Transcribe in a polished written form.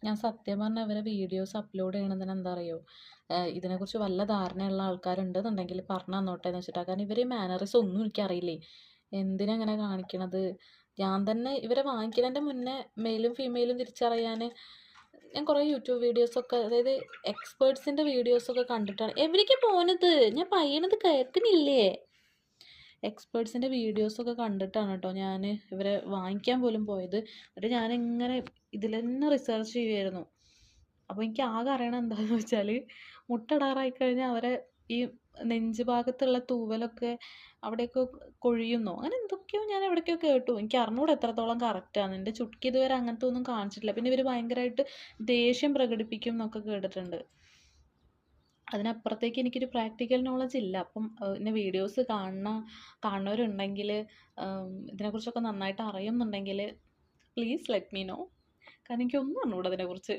ഞാൻ സത്യം പറഞ്ഞാൽ ഇവരെ വീഡിയോസ് അപ്ലോഡ് ചെയ്യണതിന് എന്താ അറിയോ, ഇതിനെക്കുറിച്ച് വല്ല ധാരണയുള്ള ആൾക്കാരുണ്ടെന്നുണ്ടെങ്കിൽ പറഞ്ഞു തന്നോട്ടെ എന്ന് വെച്ചിട്ടാണ്. കാരണം ഇവർ മാനറിസം ഒന്നും എനിക്കറിയില്ലേ, എന്തിനാ ഇങ്ങനെ കാണിക്കണത്. ഞാൻ തന്നെ ഇവരെ വാങ്ങിക്കുന്നതിൻ്റെ മുന്നേ മെയിലും ഫീമെയിലും തിരിച്ചറിയാൻ ഞാൻ കുറേ യൂട്യൂബ് വീഡിയോസൊക്കെ, അതായത് എക്സ്പേർട്സിൻ്റെ വീഡിയോസൊക്കെ കണ്ടിട്ടാണ് എവിടേക്ക് പോണത്, ഞാൻ പറയണത് കേൾക്കുന്നില്ലേ. എക്സ്പേർട്സിൻ്റെ വീഡിയോസൊക്കെ കണ്ടിട്ടാണ് കേട്ടോ ഞാൻ ഇവരെ വാങ്ങിക്കാൻ പോലും പോയത്. എന്നിട്ട് ഞാനിങ്ങനെ ഇതിൽ തന്നെ റിസർച്ച് ചെയ്യുമായിരുന്നു. അപ്പോൾ എനിക്ക് ആകെ അറിയണം എന്താണെന്ന് വെച്ചാൽ, മുട്ടയിടാറായി കഴിഞ്ഞാൽ അവരെ ഈ നെഞ്ച് ഭാഗത്തുള്ള തൂവലൊക്കെ അവിടെയൊക്കെ കൊഴിയുന്നോ അങ്ങനെ എന്തൊക്കെയോ ഞാൻ എവിടേക്കോ കേട്ടു. എനിക്ക് അറിഞ്ഞൂടെ എത്രത്തോളം കറക്റ്റാണ്. എൻ്റെ ചുട്ക്ക് ഇതുവരെ അങ്ങനത്തെ ഒന്നും കാണിച്ചിട്ടില്ല. പിന്നെ ഇവർ ഭയങ്കരമായിട്ട് ദേഷ്യം പ്രകടിപ്പിക്കും എന്നൊക്കെ കേട്ടിട്ടുണ്ട്. അതിനപ്പുറത്തേക്ക് എനിക്കൊരു പ്രാക്ടിക്കൽ നോളജ് ഇല്ല. അപ്പം പിന്നെ വീഡിയോസ് കാണുന്നവരുണ്ടെങ്കിൽ ഇതിനെക്കുറിച്ചൊക്കെ നന്നായിട്ട് അറിയുന്നുണ്ടെങ്കിൽ പ്ലീസ് ലെറ്റ് മീ നോ. കാരണം എനിക്കൊന്നും അറിഞ്ഞൂടാ ഇതിനെക്കുറിച്ച്.